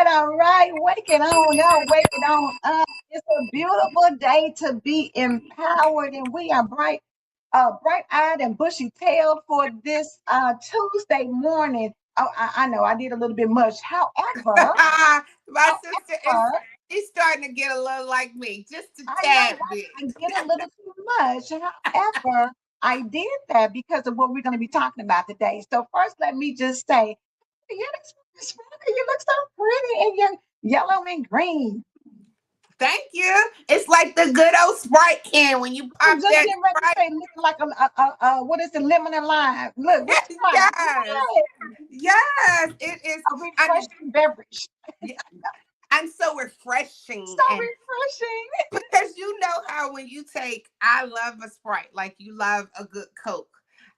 all right. Wake it on up, wake it on up. It's a beautiful day to be empowered, and we are bright-eyed and bushy-tailed for this Tuesday morning. Oh, I know I did a little bit much. My sister is However, she's starting to get a little like me, just a I know, tad right? bit. I get a little too much. However, I did that because of what we're going to be talking about today. So first, let me just say, you look so pretty in your yellow and green. Thank you. It's like the good old Sprite can when you I'm pop just that getting ready to Sprite. say, looking like what is the lemon and lime? Look, what you like? Yes, yes, it is. A And refreshing beverage. yeah, and so refreshing, So and refreshing. because you know how when you take, I love a Sprite, like you love a good Coke.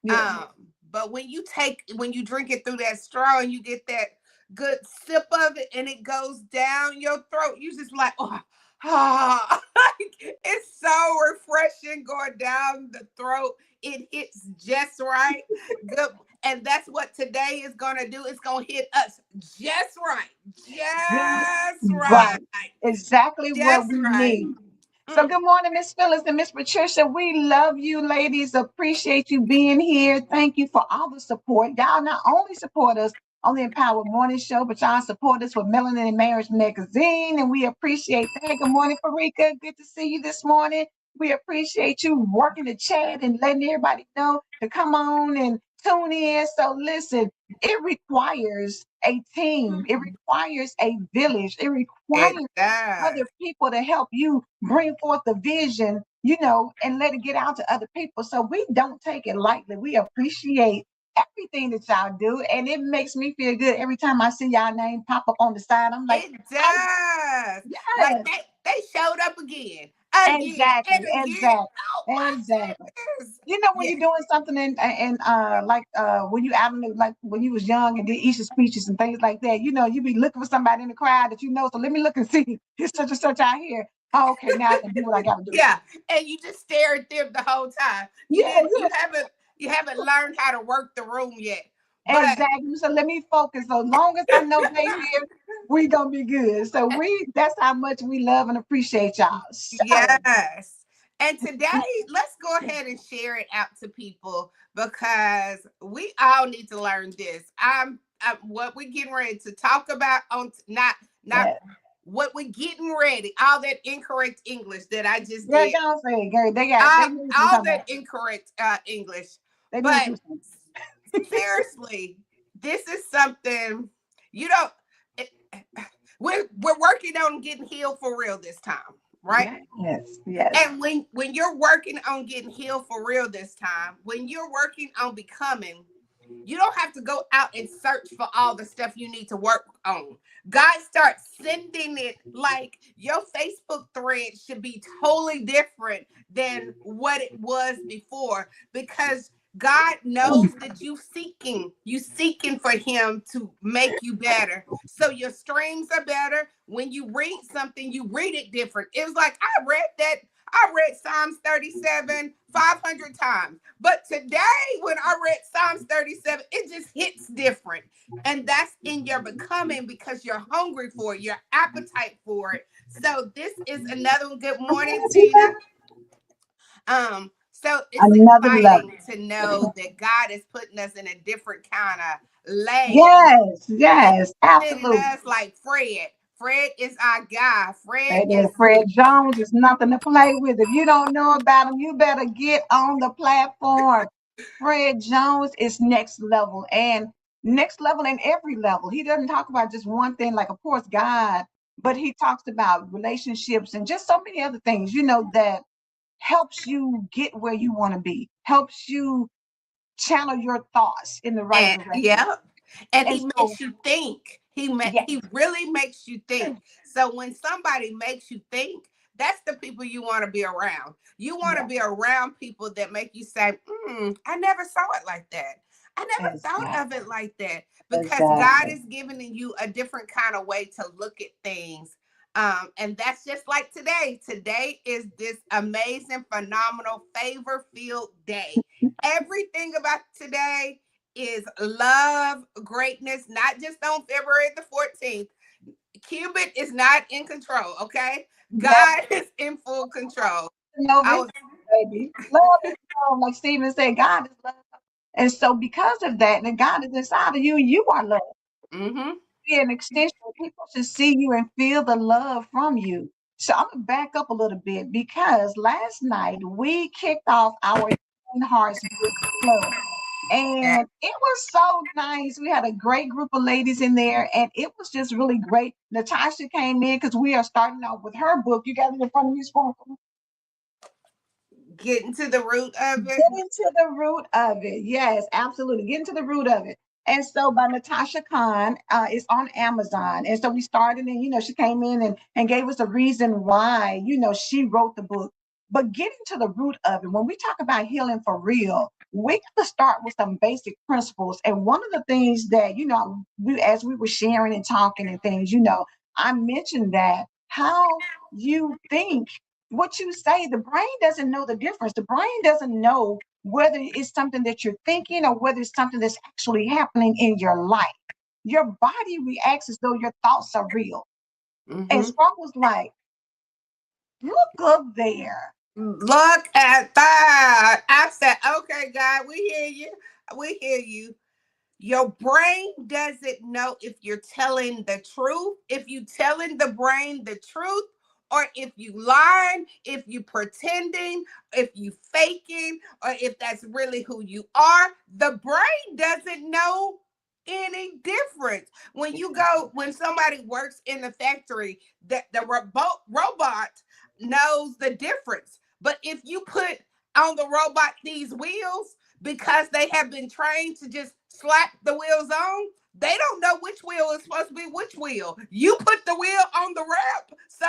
Yes. Um, but when you drink it through that straw and you get that good sip of it and it goes down your throat, you just like, oh, ah, like, it's so refreshing going down the throat. It hits just right. Good. And that's what today is gonna do. It's gonna hit us just right. Just right. Right. Exactly what Just we right. need. So Mm. good morning, Miss Phyllis and Miss Patricia. We love you, ladies. Appreciate you being here. Thank you for all the support. Y'all not only support us on the Empowered Morning Show, but y'all support us with Melanin and Marriage Magazine, and we appreciate that. Good morning, Farika. Good to see you this morning. We appreciate you working the chat and letting everybody know to come on and tune in. So listen, it requires a team. It requires a village. It It requires does. other people to help you bring forth the vision, and let it get out to other people. So we don't take it lightly. We appreciate everything that y'all do. And it makes me feel good every time I see y'all name pop up on the side. I'm like, It oh, does. Like yes. they showed up again, Exactly, and again. exactly, Oh my exactly. goodness. When Yeah. you're doing something and like when you out in like when you was young and did Easter speeches and things like that, you be looking for somebody in the crowd that you know. So let me look and see. Here's such and such out here. Oh, okay, now I can do what I gotta do. Yeah. And you just stare at them the whole time. Yeah, You haven't learned how to work the room yet. yeah, But exactly. So let me focus. So long as I know they here, we gonna be good. So that's how much we love and appreciate y'all. So yes. And today, let's go ahead and share it out to people because we all need to learn this. What we're getting ready to talk about on not yeah. what we're getting ready. All that incorrect English that I just Girl, did. don't say it, girl. They knew what you were All talking that about. incorrect English. They knew what you But were saying. seriously, this is something you don't. It, we're working on getting healed for real this time, right? Yeah, yes, yes. And when you're working on getting healed for real this time, when you're working on becoming, you don't have to go out and search for all the stuff you need to work on. God starts sending it. Like your Facebook thread should be totally different than what it was before because God knows that you seeking for him to make you better. So your streams are better. When you read something, you read it different. It was like I read Psalms 37 500 times. But today, when I read Psalms 37, it just hits different. And that's in your becoming because you're hungry for it, your appetite for it. So this is another one. Good morning, Tina. So it's Another level. exciting to know that God is putting us in a different kind of lane Yes, and yes, sending absolutely. us like Fred. Fred is our guy. Fred That is is Fred Jones is nothing to play with. If you don't know about him, you better get on the platform. Fred Jones is next level and next level in every level. He doesn't talk about just one thing, like of course God, but he talks about relationships and just so many other things, that helps you get where you want to be, helps you channel your thoughts in the right and direction. yeah, and And he so, makes you think. yes, He really makes you think. So when somebody makes you think, that's the people you want to be around. You want to yes, be around people that make you say, I never saw it like that. I never thought of exactly, it like that because God exactly. is giving you a different kind of way to look at things. And that's just like today. Today is this amazing, phenomenal, favor filled day. Everything about today is love, greatness, not just on February the 14th. Cupid is not in control, okay? No, God is in full control. no I victory, was baby. Love is love. Like Stephen said, God is love. And so because of that, and God is inside of you, and you are love. mm-hmm. Be an extension. People should see you and feel the love from you. So I'm gonna back up a little bit because last night we kicked off our Healing Hearts Book Club. And it was so nice. We had a great group of ladies in there, and it was just really great. Natasha came in because we are starting off with her book. You got it in front of you, Sparkle. Getting to the root of it. Get into the root of it. Yes, absolutely. Get into the root of it. And so by Natashah Khan, it's on Amazon. And so we started, and she came in and gave us a reason why, she wrote the book. But getting to the root of it, when we talk about healing for real, we got to start with some basic principles. And one of the things that, as we were sharing and talking and things, I mentioned that how you think, what you say, the brain doesn't know the difference. The brain doesn't know whether it's something that you're thinking or whether it's something that's actually happening in your life. Your body reacts as though your thoughts are real. And Mm-hmm. Spark was like, look up there. Look at that. I said, okay, God, we hear you. We hear you. Your brain doesn't know if you're telling the truth, if you telling the brain the truth, or if you lying, if you pretending, if you faking, or if that's really who you are. The brain doesn't know any difference. When somebody works in the factory, the robot knows the difference. But if you put on the robot these wheels, because they have been trained to just slap the wheels on, they don't know which wheel is supposed to be which wheel. You put the wheel on the ramp, so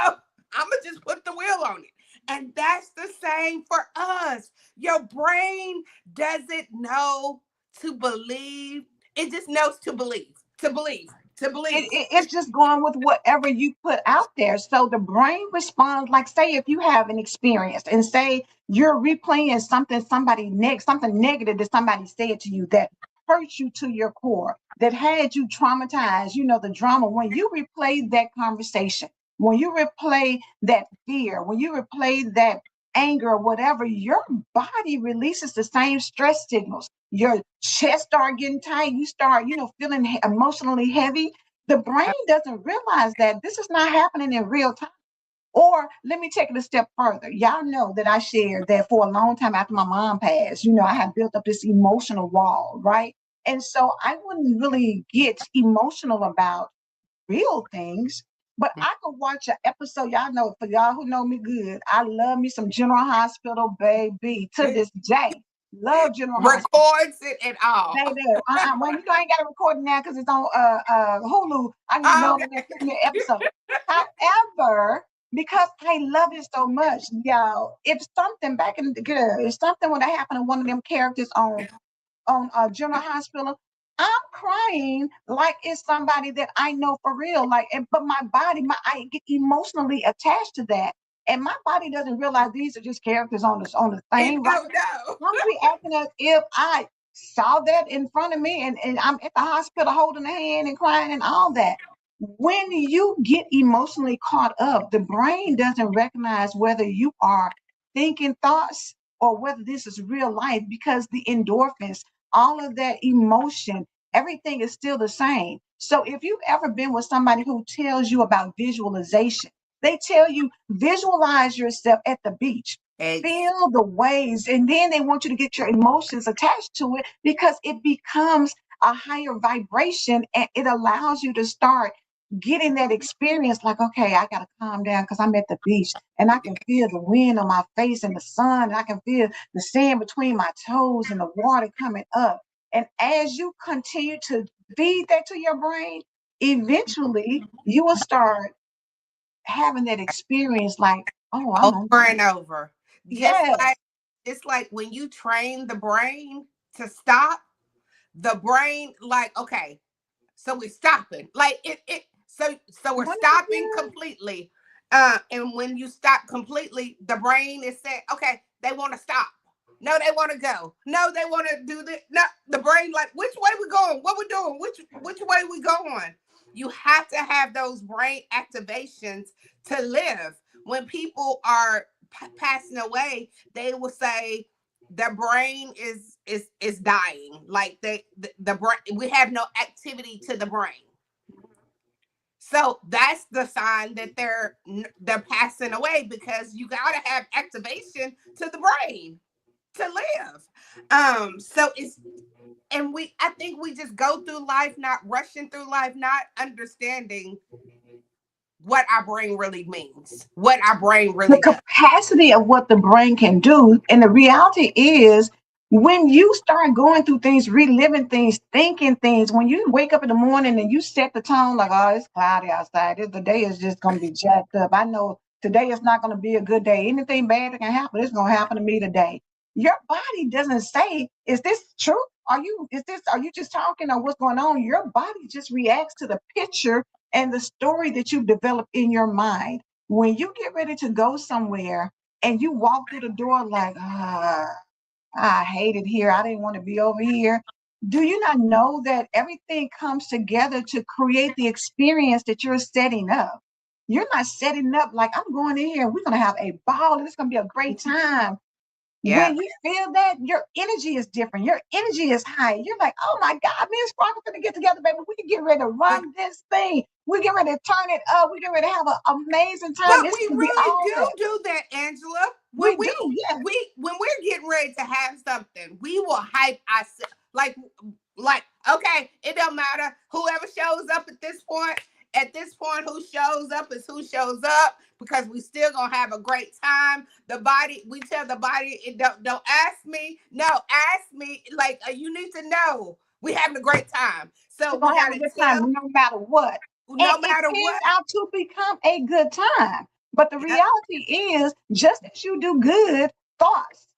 I'm going to just put the wheel on it. And that's the same for us. Your brain doesn't know to believe. It just knows to believe, to believe, to believe. It's just going with whatever you put out there. So the brain responds like, say, if you have an experience and say you're replaying something negative that somebody said to you that hurt you to your core, that had you traumatized, the drama. When you replay that conversation, when you replay that fear, when you replay that anger or whatever, your body releases the same stress signals. Your chest start getting tight. You start, feeling emotionally heavy. The brain doesn't realize that this is not happening in real time. Or let me take it a step further. Y'all know that I shared that for a long time after my mom passed, I had built up this emotional wall, right? And so I wouldn't really get emotional about real things, but I could watch an episode. Y'all know, for y'all who know me good, I love me some General Hospital, baby, to this day. Love General Hospital. Records it and all. Baby, well, I ain't got to record it now because it's on Hulu. I can just go Oh, over there and click me an episode. However, because I love it so much, y'all, if something back in the girl, if something would have happened to one of them characters on General Hospital, I'm crying like it's somebody that I know for real. Like, but my body, I get emotionally attached to that, and my body doesn't realize these are just characters on the it thing, right? don't know. I'm reacting as if I saw that in front of me and I'm at the hospital holding a hand and crying and all that. When you get emotionally caught up, the brain doesn't recognize whether you are thinking thoughts or whether this is real life because the endorphins, all of that emotion, everything is still the same. So if you've ever been with somebody who tells you about visualization, they tell you visualize yourself at the beach, Eggs. feel the waves, and then they want you to get your emotions attached to it because it becomes a higher vibration and it allows you to start getting that experience like, okay, I got to calm down because I'm at the beach and I can feel the wind on my face and the sun, and I can feel the sand between my toes and the water coming up. And as you continue to feed that to your brain, eventually you will start having that experience like, oh, I'm on. Over and over. Just Yes. like it's like when you train the brain to stop, the brain like, okay, so we're stopping. Like so we're Wouldn't it be stopping good? completely. And when you stop completely, the brain is saying, okay, they want to stop. No, they want to go. No, they want to do this. No, the brain like, which way we going? What we doing? Which way we going? You have to have those brain activations to live. When people are passing away, they will say the brain is dying. Like the brain, we have no activity to the brain. So that's the sign that they're passing away, because you gotta have activation to the brain to live. So it's, and I think we just go through life not rushing through life, not understanding what our brain really means, what our brain The really does. capacity of what the brain can do. And the reality is, when you start going through things, reliving things, thinking things, when you wake up in the morning and you set the tone like, oh, it's cloudy outside, the day is just going to be jacked up. I know today is not going to be a good day. Anything bad that can happen, it's going to happen to me today. Your body doesn't say, is this true? Are you just talking, or what's going on? Your body just reacts to the picture and the story that you've developed in your mind. When you get ready to go somewhere and you walk through the door like, I hate it here. I didn't want to be over here. Do you not know that everything comes together to create the experience that you're setting up? You're not setting up like, I'm going in here. We're going to have a ball. It's going to be a great time. Yeah. When you feel that, your energy is different. Your energy is high. You're like, oh my God, me and Sparkle gonna get together, baby. We can get ready to run this thing. We get ready to turn it up. We get ready to have an amazing time. But It's we gonna be really all that. do that, Angela. When We do, yes. when we're getting ready to have something, we will hype ourselves. Like okay, it don't matter whoever shows up at this point. At this point, who shows up is who shows up, because we still gonna have a great time. The body, we tell the body, it don't ask me. No, ask me. Like you need to know we having a great time. So We're we gonna have a gotta good tell, time no matter what. And no it matter pans what. out to become a good time. But the Yeah, reality is, just as you do good thoughts,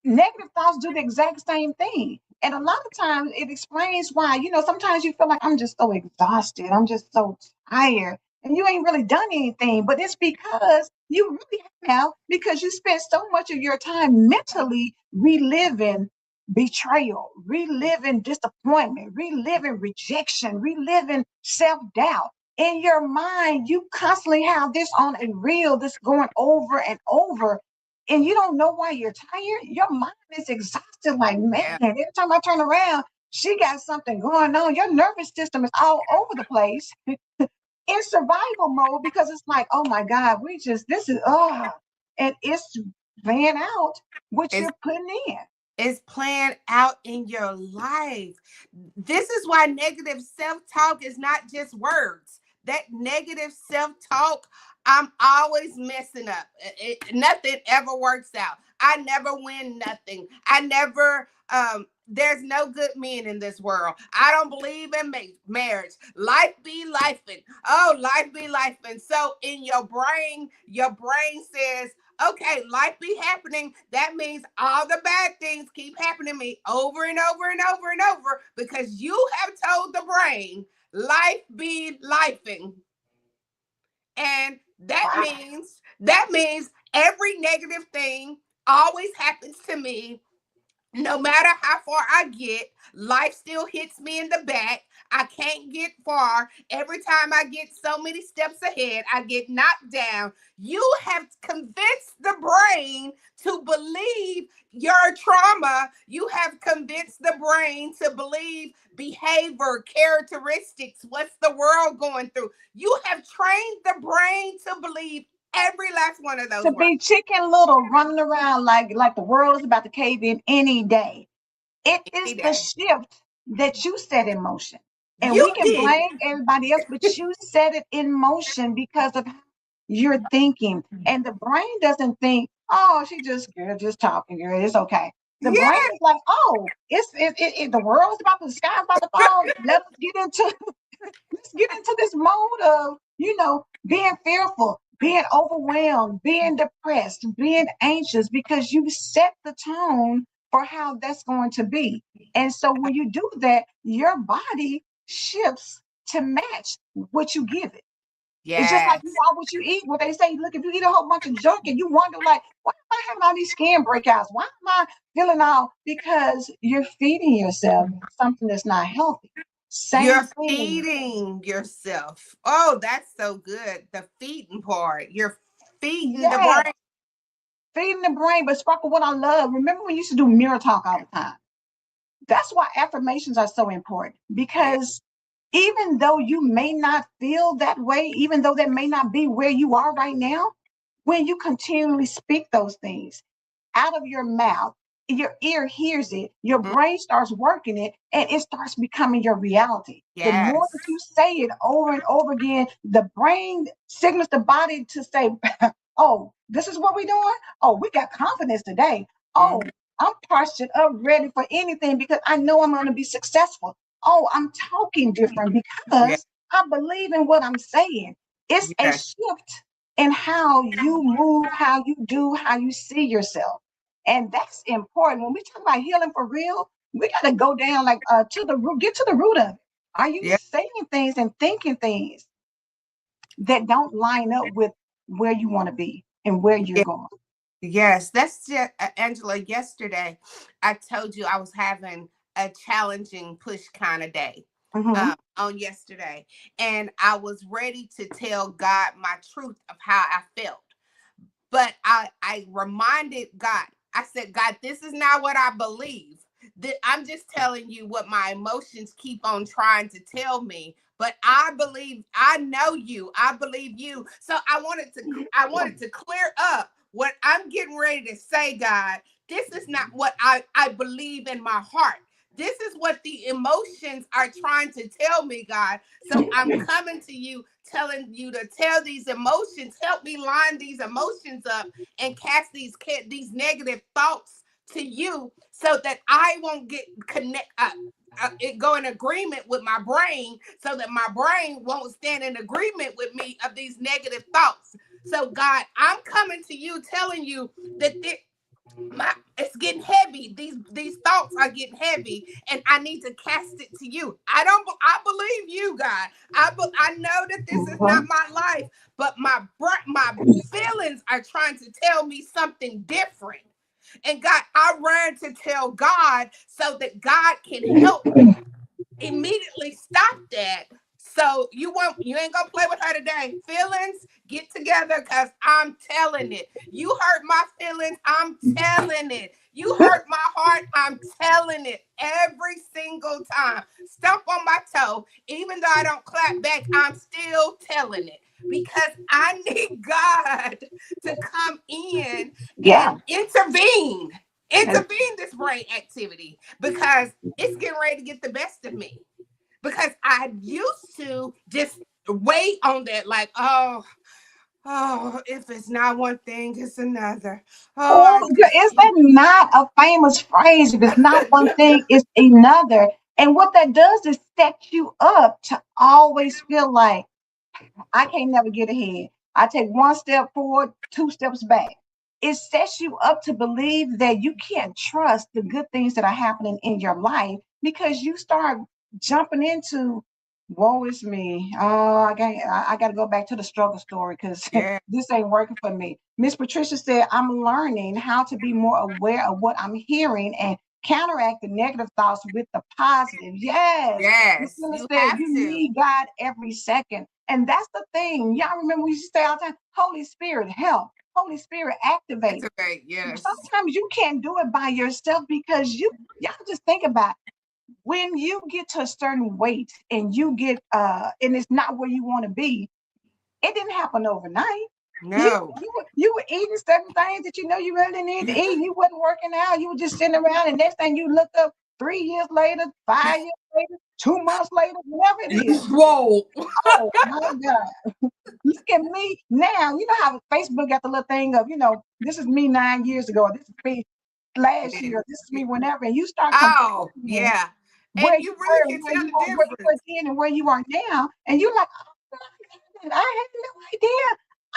negative thoughts do the exact same thing. And a lot of times it explains why, sometimes you feel like, I'm just so exhausted. I'm just so tired. And you ain't really done anything. But it's because you really have, because you spent so much of your time mentally reliving betrayal, reliving disappointment, reliving rejection, reliving self doubt. In your mind, you constantly have this on a reel that's going over and over, and you don't know why you're tired. Your mind is exhausted. Like, man, yeah. every time I turn around, she got something going on. Your nervous system is all over the place in survival mode, because it's like, oh my God, this is, and it's playing out what It's you're putting in. is planned out in your life. This is why negative self-talk is not just words. That negative self-talk, I'm always messing up. Nothing ever works out. I never win nothing. I never there's no good men in this world. I don't believe in marriage. Life be lifing. Oh, life be lifing. So in your brain says, okay, life be happening. That means all the bad things keep happening to me over and over and over and over, because you have told the brain life be lifing. And Wow. that means every negative thing always happens to me. No matter how far I get, life still hits me in the back. I can't get far. Every time I get so many steps ahead, I get knocked down. You have convinced the brain to believe your trauma. You have convinced the brain to believe behavior, characteristics, what's the world going through. You have trained the brain to believe every last one of those To words. be Chicken Little running around like the world is about to cave in any day. It is Any the day. shift that you set in motion. And You we can did. blame everybody else, but you set it in motion because of how you're thinking. And the brain doesn't think, oh, she just girl, just talking, girl. It's okay. The brain Yeah. is like, oh, the world is about to, the sky is about to fall. Let's get into this mode of, being fearful, being overwhelmed, being depressed, being anxious, because you set the tone for how that's going to be. And so when you do that, your body shifts to match what you give it. It's just like you Yes. are what you eat. What they say, look, if you eat a whole bunch of junk and you wonder, like, why am I having all these skin breakouts? Why am I feeling all? Because you're feeding yourself something that's not healthy. Same You're thing. feeding yourself. Oh, that's so good. The feeding part. You're feeding the Yes, brain. feeding the brain. But Sparkle, what I love, remember we used to do mirror talk all the time. That's why affirmations are so important, Yeah. because even though you may not feel that way, even though that may not be where you are right now, when you continually speak those things out of your mouth, your ear hears it, your Mm, brain starts working it, and it starts becoming your reality. The more yes. that you say it over and over again, the brain signals the body to say, oh, this is what we're doing. Oh, we got confidence today. Oh, Mhm. I'm postured up, ready for anything because I know I'm going to be successful. Oh, I'm talking different Yeah. because I believe in what I'm saying. It's a Yes. shift in how you move, how you do, how you see yourself. And that's important. When we talk about healing for real, we got to go down like to the root, get to the root of it. Are you Yeah. saying things and thinking things that don't line up with where you want to be and where you're Yeah. going? Yes. That's just, Angela. Yesterday, I told you I was having a challenging push kind of day. Hmm. On yesterday, and I was ready to tell God my truth of how I felt. But I reminded God, I said, God, this is not what I believe. I'm just telling you what my emotions keep on trying to tell me. But I believe, I know you. I believe you. So I wanted to clear up what I'm getting ready to say, God. This is not what I believe in my heart. This is what the emotions are trying to tell me, God. So I'm coming to you, telling you to tell these emotions, help me line these emotions up and cast these negative thoughts to you, so that I won't get it go in agreement with my brain, so that my brain won't stand in agreement with me of these negative thoughts. So God, I'm coming to you, telling you that it's getting heavy. These thoughts are getting heavy, and I need to cast it to you. I believe you, God. I know that this is not Hmm. my life, but my feelings are trying to tell me something different. And God, I ran to tell God so that God can help immediately stop that. So you ain't gonna play with her today. Feelings, get together, because I'm telling it. You hurt my feelings, I'm telling it. You hurt my heart, I'm telling it every single time. Stump on my toe, even though I don't clap back, I'm still telling it. Because I need God to come in Yeah. and intervene. And Intervene this brain activity, because it's getting ready to get the best of me. Because I used to just wait on that, like, oh, if it's not one thing, it's another. Oh, oh, I just is that not a famous phrase? If it's not one thing, it's another. And what that does is set you up to always feel like I can't never get ahead. I take one step forward, two steps back. It sets you up to believe that you can't trust the good things that are happening in your life because you start jumping into, woe is me. Oh, I got to go back to the struggle story because yeah, this ain't working for me. Miss Patricia said, I'm learning how to be more aware of what I'm hearing and counteract the negative thoughts with the positive. Yes. yes, Lucilla you said, have you to. need God every second. And that's the thing. Y'all remember we used to say all the time, Holy Spirit, help. Holy Spirit, activate. Activate, yes, Sometimes you can't do it by yourself because y'all just think about it. When you get to a certain weight and you get and it's not where you want to be, it didn't happen overnight. no, You were eating certain things that you know you really didn't need to eat. You wasn't working out. You were just sitting around, and next thing you look up 3 years later, 5 years later, 2 months later, whatever it is. whoa, Oh my God. Look at me now. You know how Facebook got the little thing of, this is me 9 years ago. This is me last year. This is me whenever. And you start oh, comparing yeah, where and you you really were and can where tell you the are, where you were difference. then and where you are now. And you're like, oh my God, I had no idea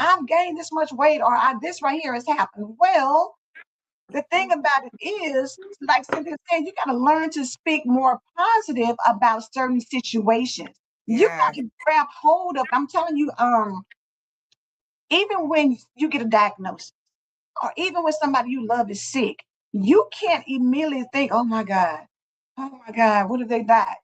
I've gained this much weight or this right here has happened. Well, the thing about it is, like Cynthia said, you got to learn to speak more positive about certain situations. You got Yeah, to grab hold of, I'm telling you, even when you get a diagnosis or even when somebody you love is sick, you can't immediately think, oh my God, what if they die?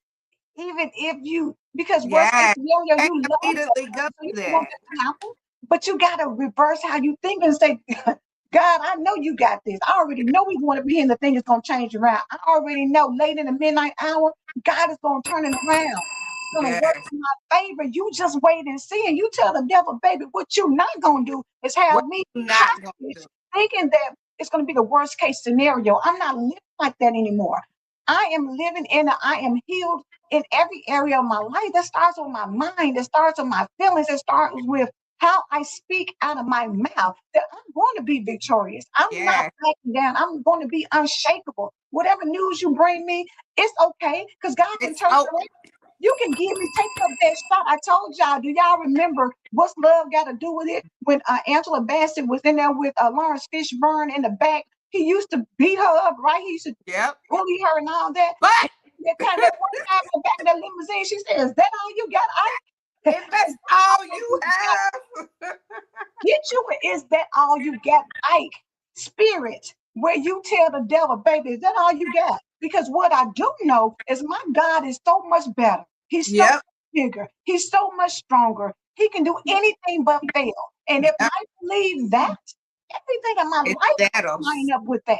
Even if you, because worst case Yes. scenario, Can't you love that immediately go person, so you to don't want that. that to happen. But you got to reverse how you think and say, God, I know you got this. I already know we want to be in the thing is going to change around. I already know late in the midnight hour, God is going to turn it around. It's going to work Yes. in my favor. You just wait and see. And you tell the devil, baby, what you not going to do is What have me you not gonna do? hostage, thinking that it's going to be the worst case scenario. I'm not living like that anymore. I am living in I am healed in every area of my life. That starts with my mind. That starts with my feelings. It starts with how I speak out of my mouth. That I'm going to be victorious. I'm not Yes. backing down. I'm going to be unshakable. Whatever news you bring me, it's okay because God can It's turn it oh around. You can give me, take up that shot. I told y'all, do y'all remember what's love got to do with it? When Angela Bassett was in there with Lawrence Fishburne in the back, he used to beat her up, right? He used to yep. bully her and all that. But And that one time in the back of that limousine, she said, "Is that all you got?" if that's all you have, Get you Is that all you got? Ike spirit, where you tell the devil, baby, is that all you got? Because what I do know is my God is so much better. He's so yep. bigger. He's so much stronger. He can do anything but fail. And if Yep. I believe that, everything in my It's life settles. line up with that.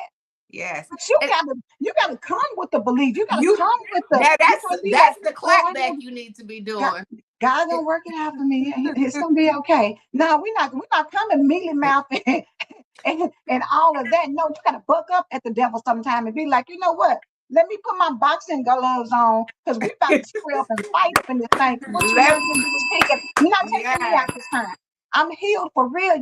Yes. But And you gotta come with the belief. You gotta you come with the now you gotta be like, that's the oh, clap I back know you need to be God, doing. God gonna work it out for me. It's gonna be okay. No, we're not coming mealy mouth and all of that. No, you gotta buck up at the devil sometime and be like, you know what? Let me put my boxing gloves on because we about to square up and fight up in this thing. What you're Let not gonna do is take it. You're not taking me out yes. this time. I'm healed for real.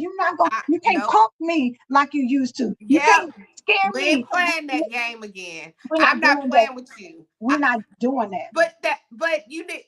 You can't Nope. punk me like you used to. You Yep. can't scare We me. ain't playing that game again. We're I'm not not doing that. playing with you. We're not doing that. But you did.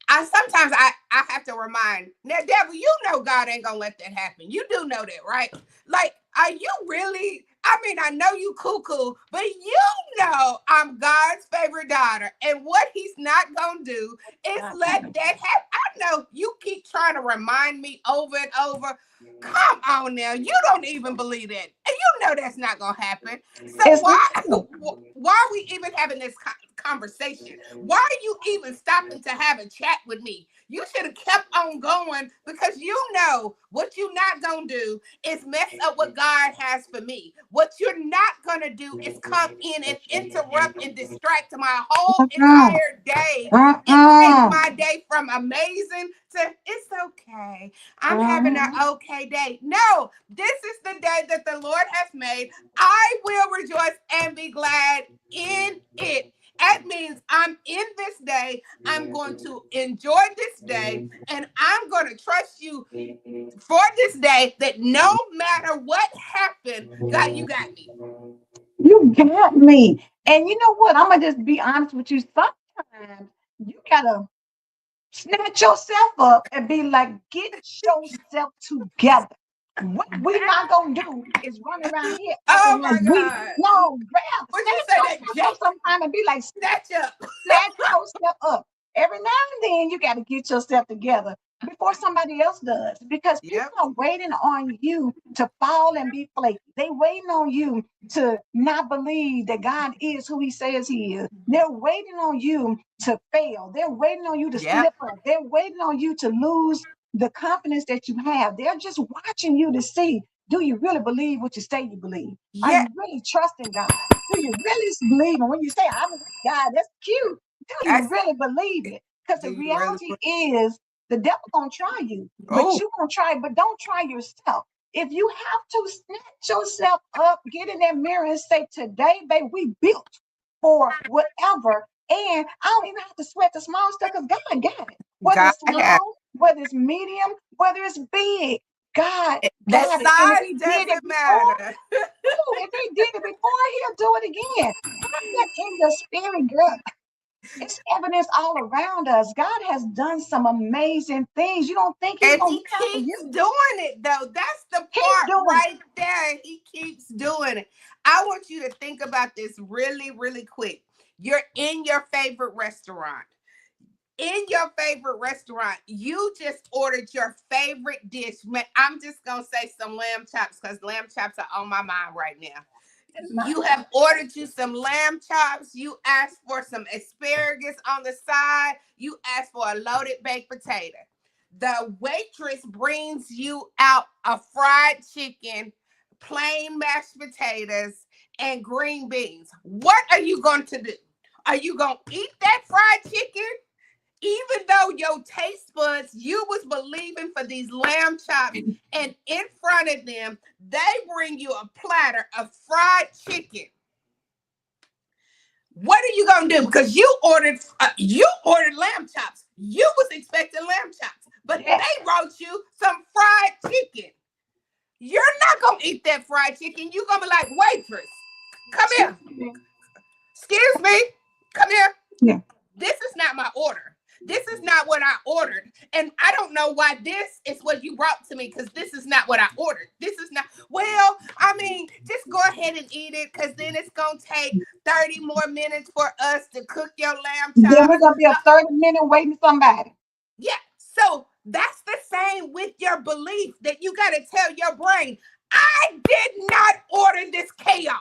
I sometimes I have to remind now, devil. You know God ain't gonna let that happen. You do know that, right? Like, are you really? I mean, I know you cuckoo, but you know I'm God's favorite daughter, and what He's not gonna do is let that happen. I know you keep trying to remind me over and over. Come on now, you don't even believe that, and you know that's not gonna happen. So It's why not. why are we even having this conversation? Why are you even stopping to have a chat with me? You should have kept on going because you know what you're not gonna do is mess up what God has for me. What you're not gonna do is come in and interrupt and distract my whole Uh-uh. entire day and take Uh-uh. my day from amazing to it's okay. I'm having an Uh-huh. okay day. No, this is the day that the Lord has made. I will rejoice and be glad in it. That means I'm in this day. I'm going to enjoy this day. And I'm going to trust you for this day that no matter what happened, God, you got me. You got me. And you know what? I'm gonna just be honest with you. Sometimes you gotta snatch yourself up and be like, get yourself together. What we not gonna do is run around here Oh acting like my we God. no grab, Would you snatch say that, yourself up Jake? sometime and be like, Snatch up. snatch yourself up. Every now and then you got to get yourself together before somebody else does because people Yep. are waiting on you to fall and be flaky. They waiting on you to not believe that God is who he says he is. They're waiting on you to fail. They're waiting on you to Yep. slip up. They're waiting on you to lose the confidence that you have. They're just watching you to see, do you really believe what you say you believe? Are Yeah. you really trusting God? Do you really believe? And when you say, I believe God, that's cute. Do you That's really believe it? Because do the you really reality is the devil gonna try you, but oh you gonna try, but don't try yourself. If you have to snatch yourself up, get in that mirror and say, today, babe, we built for whatever. And I don't even have to sweat the small stuff because God got it. Whether God it's has small, whether it's medium, whether it's big, God it. The got it. And if size he did it doesn't before, matter. if he did it before, he'll do it again. Have that in your spirit, girl. It's evidence all around us. God has done some amazing things. You don't think He's And gonna he do that for keeps you? doing it though. That's the Keep part doing it. right there. He keeps doing it. I want you to think about this really, really quick. You're in your favorite restaurant. In your favorite restaurant, you just ordered your favorite dish. I'm just gonna say some lamb chops because lamb chops are on my mind right now. You have ordered you some lamb chops. You asked for some asparagus on the side. You asked for a loaded baked potato. The waitress brings you out a fried chicken, plain mashed potatoes, and green beans. What are you going to do? Are you going to eat that fried chicken? Even though your taste buds, you was believing for these lamb chops, and in front of them, they bring you a platter of fried chicken. What are you gonna do? Because you ordered lamb chops. You was expecting lamb chops, but they brought you some fried chicken. You're not gonna eat that fried chicken. You're gonna be like, waitress, come here. Excuse me, come here. Yeah. This is not my order. This is not what I ordered. And I don't know why this is what you brought to me, because this is not what I ordered. This is not, well, I mean, just go ahead and eat it, because then it's going to take 30 more minutes for us to cook your lamb chops. Then we're going to be a 30-minute waiting somebody. Yeah. So that's the same with your belief, that you got to tell your brain, I did not order this chaos.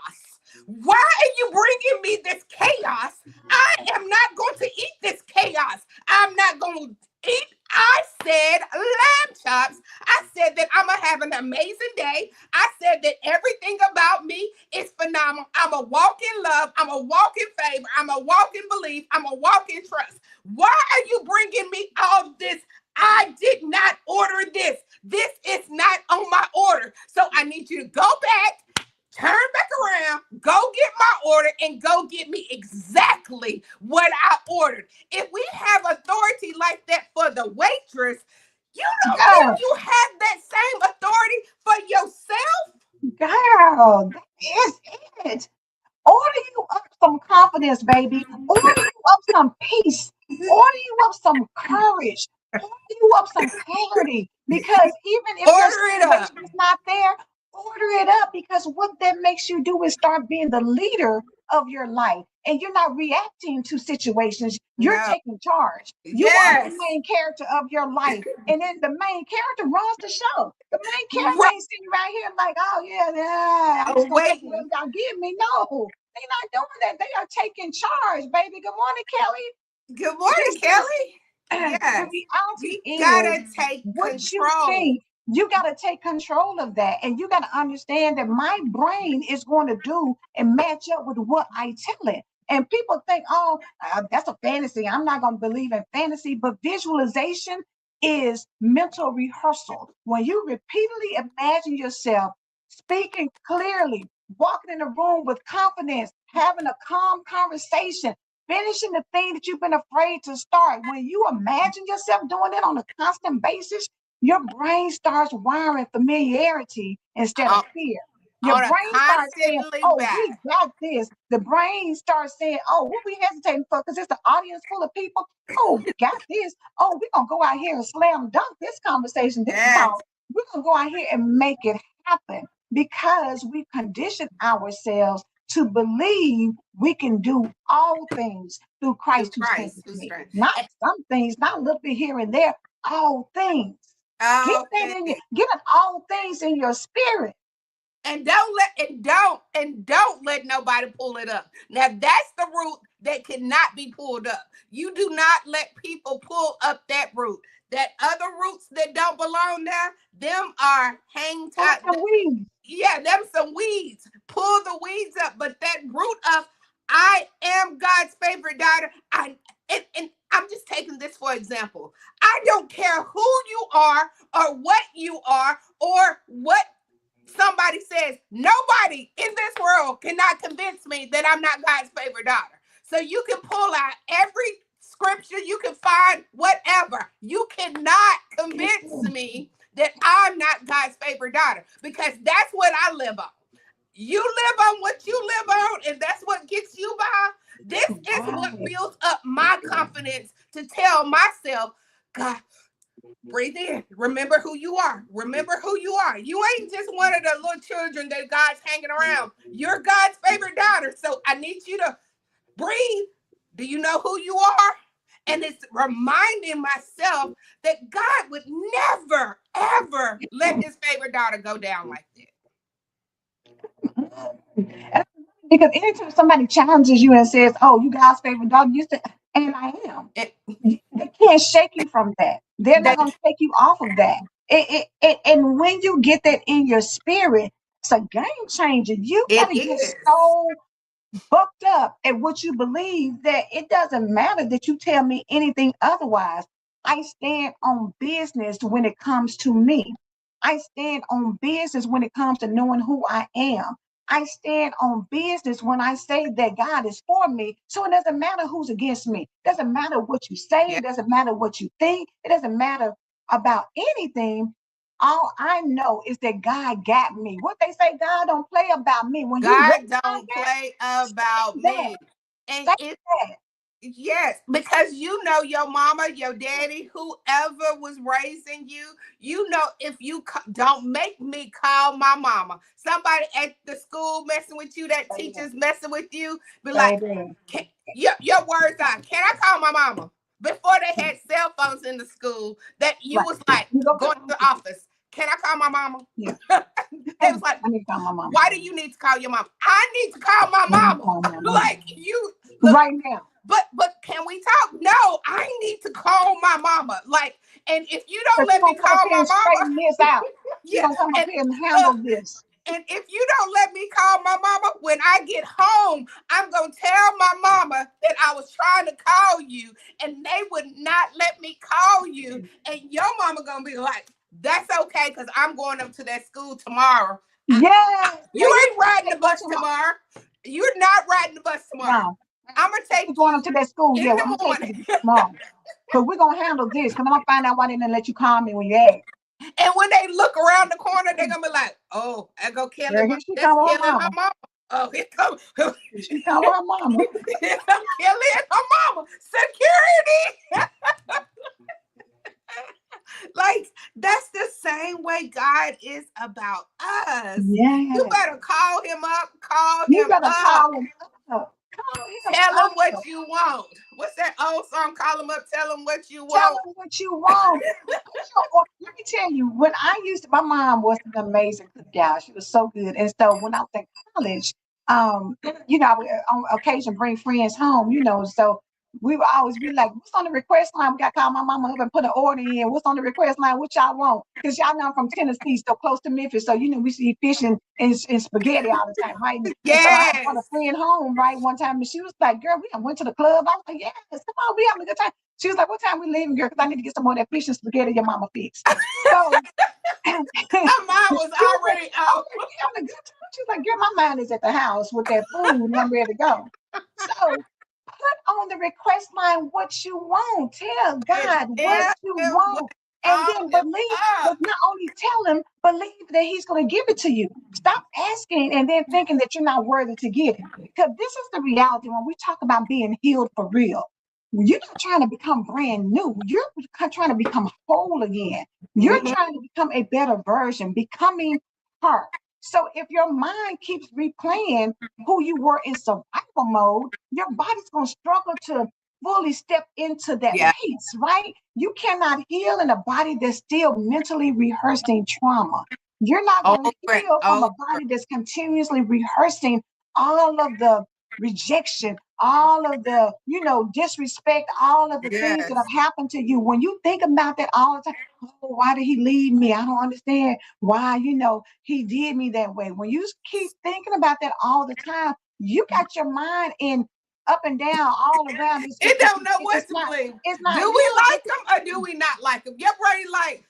Why are you bringing me this chaos? I am not going to eat this chaos. I'm not going to eat. I said lamb chops. I said that I'm going to have an amazing day. I said that everything about me is phenomenal. I'm a walk in love. I'm a walk in favor. I'm a walk in belief. I'm a walk in trust. Why are you bringing me all this? I did not order this. This is not on my order. So I need you to go back, turn back around, go get my order, and go get me exactly what I ordered. If we have authority like that for the waitress, you don't think you have that same authority for yourself? Girl, that is it. Order you up some confidence, baby. Order you up some peace. Order you up some courage. Order you up some clarity. Because even if your situation is not there, order it up, because what that makes you do is start being the leader of your life. And you're not reacting to situations. You're taking charge. You are the main character of your life. And then the main character runs the show. The main character ain't sitting right here like, oh yeah, I'm just gonna take what y'all give me. No, they're not doing that. They are taking charge, baby. Good morning, Kelly. Good morning, Kelly. The reality you gotta take what control. You think, you gotta take control of that, and you gotta understand that my brain is going to do and match up with what I tell it. And people think, oh, that's a fantasy. I'm not going to believe in fantasy, but visualization is mental rehearsal. When you repeatedly imagine yourself speaking clearly, walking in a room with confidence, having a calm conversation, finishing the thing that you've been afraid to start. When you imagine yourself doing it on a constant basis, your brain starts wiring familiarity instead of fear. Your brain starts saying, oh, we got this. The brain starts saying, oh, what we hesitating for? Because it's an audience full of people. Oh, we got this. Oh, we're going to go out here and slam dunk this conversation, this talk. We're going to go out here and make it happen, because we condition ourselves to believe we can do all things through Christ who strengthens me. Not some things, not a little bit here and there, all things. Get that in get it all things in your spirit. And don't let nobody pull it up. Now that's the root that cannot be pulled up. You do not let people pull up that root. That other roots that don't belong there, them are hang tight. Yeah, them some weeds. Pull the weeds up. But that root of I am God's favorite daughter. And I'm just taking this for example. I don't care who you are or what you are or what somebody says. Nobody in this world cannot convince me that I'm not God's favorite daughter. So you can pull out every scripture you can find, whatever. You cannot convince me that I'm not God's favorite daughter, because that's what I live on. You live on what you live on, and that's what gets you by. This is what builds up my confidence to tell myself, God, breathe in. Remember who you are. Remember who you are. You ain't just one of the little children that God's hanging around. You're God's favorite daughter. So I need you to breathe. Do you know who you are? And it's reminding myself that God would never, ever let his favorite daughter go down like that. Because anytime somebody challenges you and says, "Oh, you God's favorite daughter," you say, "And I am." It, They can't shake you from that. They're not they, going to take you off of that. And when you get that in your spirit, it's a game changer. You got it to get is. so bucked up at what you believe that it doesn't matter that you tell me anything otherwise. I stand on business when it comes to me. I stand on business when it comes to knowing who I am. I stand on business when I say that God is for me. So it doesn't matter who's against me. It doesn't matter what you say. Yeah. It doesn't matter what you think. It doesn't matter about anything. All I know is that God got me. What they say, God don't play about me. When you God recognize don't that, play say about that. me. And Say it that. yes, because you know your mama, your daddy, whoever was raising you, you know if you don't make me call my mama. Somebody at the school messing with you, that Say that. teacher's messing with you, be like, Say that. your words are, can I call my mama? Before they had cell phones in the school, that you Right. was like You go to going the to the office. office. Can I call my mama? Yeah. They was like, I need to call my mom. why do you need to call your mom? I need to call my I need to mama. call my mom. Like you look, Right now. but can we talk? No, I need to call my mama. Like, and if you don't Because she's let me going to come up call here my and mama, straighten this out. She's yeah, going to come up and here and uh, handle this. and if you don't let me call my mama, when I get home, I'm gonna tell my mama that I was trying to call you, and they would not let me call you, and your mama gonna be like, "That's okay, cause I'm going up to that school tomorrow. Yeah. You Girl, you ain't riding the go bus tomorrow. tomorrow. You're not riding the bus tomorrow. No. I'm gonna You're take going up you to that school. in Yeah, well, I'm the going to take morning." you tomorrow. Because we're going to handle this. Because I'm going to find out why they didn't let you call me when you asked. And when they look around the corner, they're gonna be like, "Oh, I go Kelly. Girl, here she That's come with her Kelly and her mama. mama. Oh, here come Here she come with her mama. Kelly and her mama. Security." Like that's the same way God is about us. You Yeah. better call him up. Call You him better up. call him up. Call him Tell him up. what you want. What's that old song? Call him up. Tell him what you Tell want. them what you want. Let me tell you, when I used to, my mom was an amazing cook, gal. She was so good. And so when I was in college, I would on occasion bring friends home, so we would always be like, what's on the request line? We got to call my mama up and put an order in. What's on the request line? What y'all want? Because y'all know I'm from Tennessee, so close to Memphis. So, we see fish and spaghetti all the time, right? And so I had brought a Yes. friend home, right, one time, and she was like, girl, we done went to the club. I was like, yes, come on, we having a good time. She was like, what time we leaving, girl? Because I need to get some more of that fish and spaghetti your mama fixed. So Her mind was she was like, already oh, out. we having a good time. She's like, girl, my mind is at the house with that food and I'm ready to go. So put on the request line what you want. Tell And God what tell you him what. want. And Call then him believe, but up. not only tell him, believe that he's going to give it to you. Stop asking and then thinking that you're not worthy to get it. Because this is the reality when we talk about being healed for real. You're not trying to become brand new. You're trying to become whole again. You're Mhm. trying to become a better version, becoming her. So if your mind keeps replaying who you were in survival mode, your body's going to struggle to fully step into that Yeah. place, right? You cannot heal in a body that's still mentally rehearsing trauma. You're not going Over to and heal from a over. body that's continuously rehearsing all of the rejection, all of the, disrespect, all of the things that have Yes. happened to you. When you think about that all the time, oh, why did he leave me? I don't understand why, he did me that way. When you keep thinking about that all the time, you got your mind in up and down all around. It don't know what to believe. Do we like him or do we not like him? Your brain like,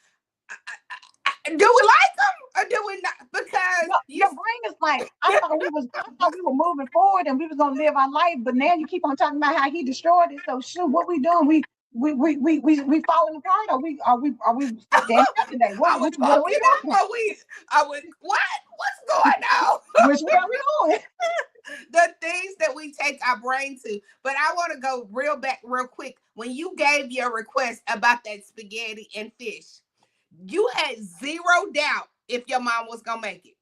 do we like him or do we not? Because you your brain is like, I thought we were moving forward and we was gonna live our life, but now you keep on talking about how he destroyed it. So shoot, what we doing? We falling apart, or we standing up today? I was What are we fucking doing? up or I was what? What's going on? Which way are we going? The things that we take our brain to. But I want to go real quick. When you gave your request about that spaghetti and fish, you had zero doubt if your mom was gonna make it.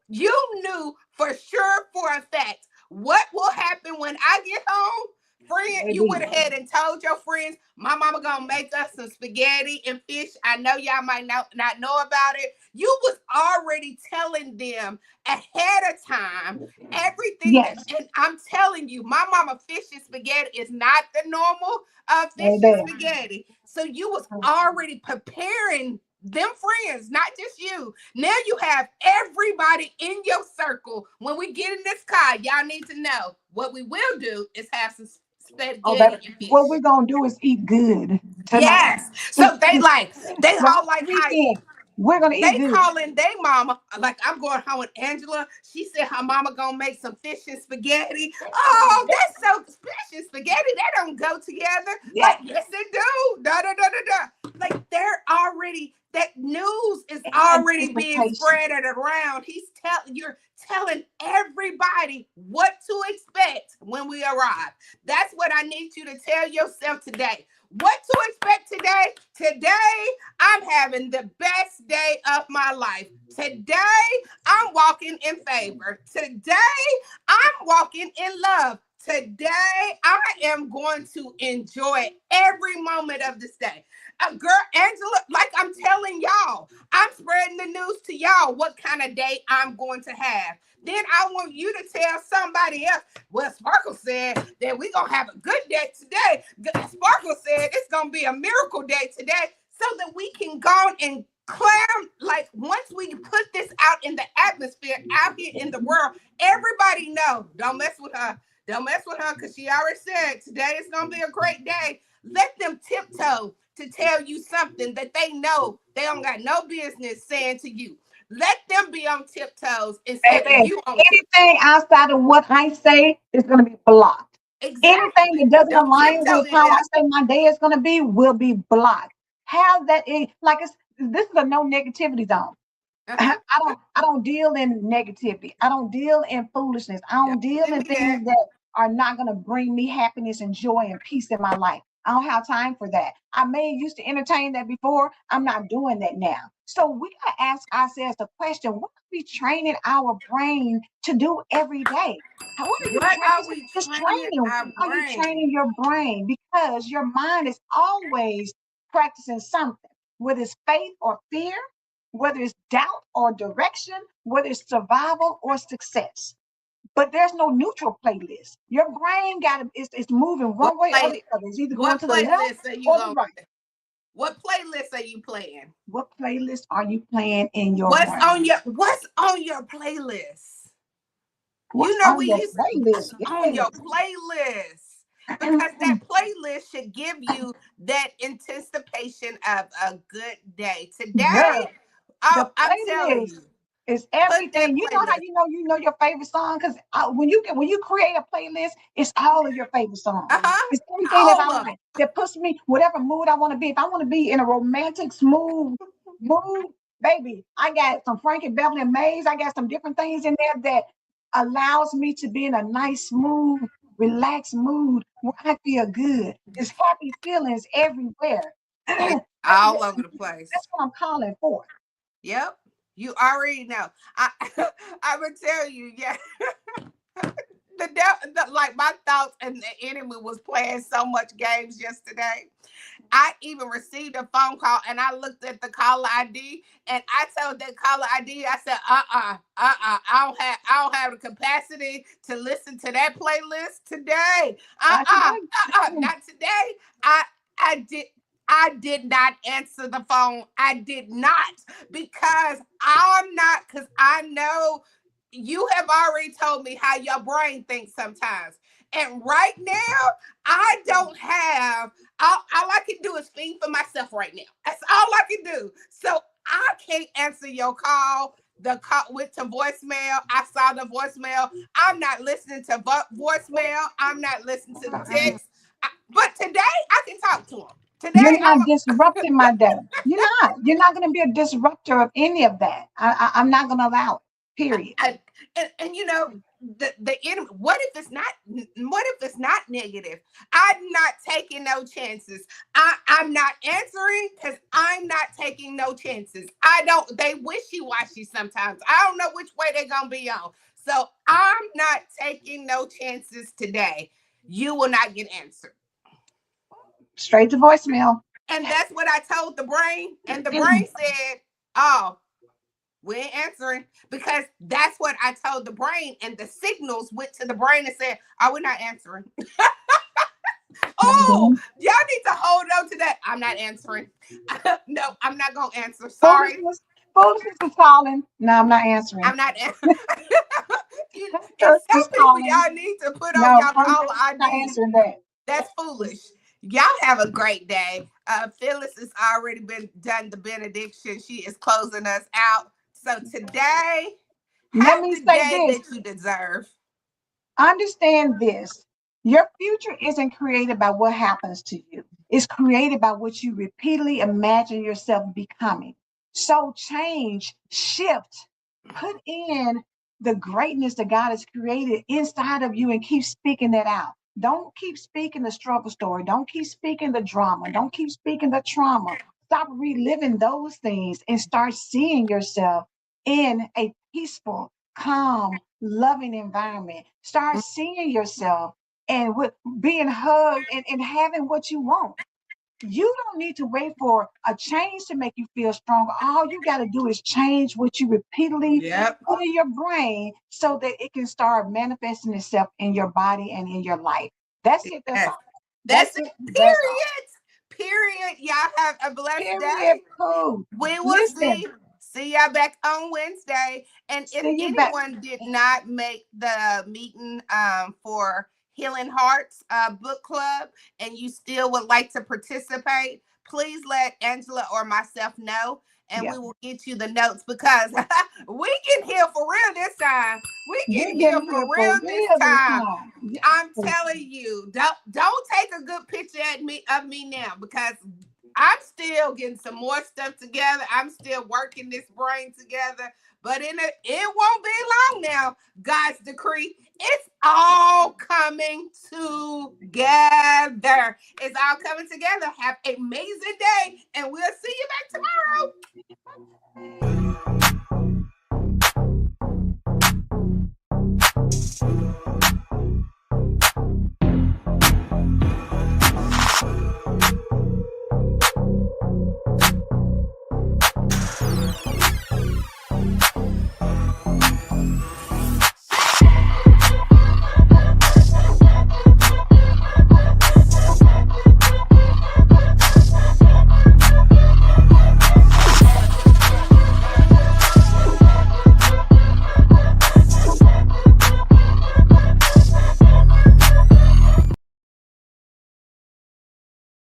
You knew for sure for a fact what will happen when I get home. Friend, you Baby, went ahead and told your friends, my mama gonna make us some spaghetti and fish. I know y'all might not know about it. You was already telling them ahead of time everything that, Yes. and I'm telling you, my mama fish and spaghetti is not the normal fish and Amen. spaghetti. So you was already preparing them friends, not just you. Now you have everybody in your circle. When we get in this car, y'all need to know what we will do is have some Oh, baby. spaghetti and What we're fish. gonna do is eat good tonight. Yes. So they The all whole like how weekend, we're gonna they eat good. calling they mama, like I'm going home with Angela. She said her mama gonna make some fish and spaghetti. Oh, that's so fish and spaghetti. That don't go together. Yeah. Like, yes, it do. Da da da da da. Like they're already that news is already being Anticipation. spread around. You're telling everybody what to expect when we arrive. That's what I need you to tell yourself today. What to expect today? Today, I'm having the best day of my life. Today, I'm walking in favor. Today, I'm walking in love. Today, I am going to enjoy every moment of this day. Girl, Angela, like I'm telling y'all, I'm spreading the news to y'all what kind of day I'm going to have. Then I want you to tell somebody else. Well, Sparkle said that we're going to have a good day today. Sparkle said it's going to be a miracle day today, so that we can go and clam. Like, once we put this out in the atmosphere, out here in the world, everybody know, don't mess with her. Don't mess with her, because she already said today is going to be a great day. Let them tiptoe to tell you something that they know they don't got no business saying to you. Let them be on tiptoes instead of Baby, you on tiptoes. anything outside of what I say is gonna be blocked. Anything that Exactly. doesn't Don't align tiptoe with in how I there. say my day is gonna be will be blocked. Have that in like this is a no negativity zone. Uh-huh. I don't deal in negativity. I don't deal in foolishness. I Don't don't deal give in me that. things that are not going to bring me happiness and joy and peace in my life. I don't have time for that. I may used to entertain that before. I'm not doing that now. So we got to ask ourselves the question: what are we training our brain to do every day? What are you What training? are Just, we just training training. our Are you brain? training your brain? Because your mind is always practicing something, whether it's faith or fear, whether it's doubt or direction, whether it's survival or success. But there's no neutral playlist. Your brain got it's moving What one way or play the other. It's either going what to the left playlist are you or the going right. what playlist are you playing? What playlist are you playing in your brain? What's on your playlist? What's You know, on we your use playlist? what's on your Yes. playlist, because that playlist should give you that anticipation of a good day. Today, Girl, the I'm telling playlist you, is put that everything. You know how playlist. you know your favorite song because when you create a playlist, it's all of your favorite songs. Uh-huh. It's everything that I All of like that puts me whatever mood I want to be. If I want to be in a romantic, smooth mood, baby, I got some Frankie Beverly and Mays. I got some different things in there that allows me to be in a nice, smooth, relaxed mood where I feel good. It's happy feelings everywhere. it's that's, all over the place. that's what I'm calling for. Yep. You already know. I I would tell you, yeah. Like my thoughts and the enemy was playing so much games yesterday. I even received a phone call and I looked at the caller ID and I told that caller ID, I said, I don't have the capacity to listen to that playlist today. Not today. Not today. I I did I did not answer the phone. I did not, because because I know you have already told me how your brain thinks sometimes. And right now, I don't have all I can do is think for myself right now. That's all I can do. So I can't answer your call. The call went to voicemail. I saw the voicemail. I'm not listening to voicemail. I'm not listening to the text. But today I can talk to him. You're Today not disrupting my day. You're not. You're not going to be a disruptor of any of that. I'm not going to allow it. Period. I, and you know, the enemy. What if it's not negative? I'm not taking no chances. I'm not answering because I'm not taking no chances. I don't. They wishy-washy sometimes. I don't know which way they're gonna be on. So I'm not taking no chances today. You will not get answered. Straight to voicemail. And that's what I told the brain. And the brain said, oh, We ain't answering because that's what I told the brain, and the signals went to the brain and said, "Oh, we're not answering." Oh, y'all need to hold on to that. I'm not answering. No, I'm not gonna answer. Sorry, Foolishness is calling. No, I'm not answering. I'm not. It's Church some is people calling. y'all need to put on No, y'all I'm caller not ID. answering that. That's foolish. Y'all have a great day. Phyllis has already been done the benediction. She is closing us out. So today, Let have me the say day this. that you deserve. Understand this. Your future isn't created by what happens to you. It's created by what you repeatedly imagine yourself becoming. So change, shift, put in the greatness that God has created inside of you and keep speaking that out. Don't keep speaking the struggle story. Don't keep speaking the drama. Don't keep speaking the trauma. Stop reliving those things and start seeing yourself in a peaceful, calm, loving environment. Start seeing yourself and with being hugged and having what you want. You don't need to wait for a change to make you feel stronger. All you got to do is change what you repeatedly Yep. put in your brain so that it can start manifesting itself in your body and in your life. That's it. That's Yes. all. That's That's it. it. That's all. Period. Period. Y'all have a blessed Period. day. Cool. We will Listen, see y'all back on Wednesday. And if see you back. anyone did not make the meeting for Healing Hearts book club and you still would like to participate, please let Angela or myself know, and Yeah. we will get you the notes because we get here for real this time. We get We're here getting for here for real this real this time. time. I'm Yes. telling you, don't take a good picture of me now because I'm still getting some more stuff together. I'm still working this brain together, but it won't be long now. God's decree, it's all coming together. It's all coming together. Have an amazing day, and we'll see you back tomorrow.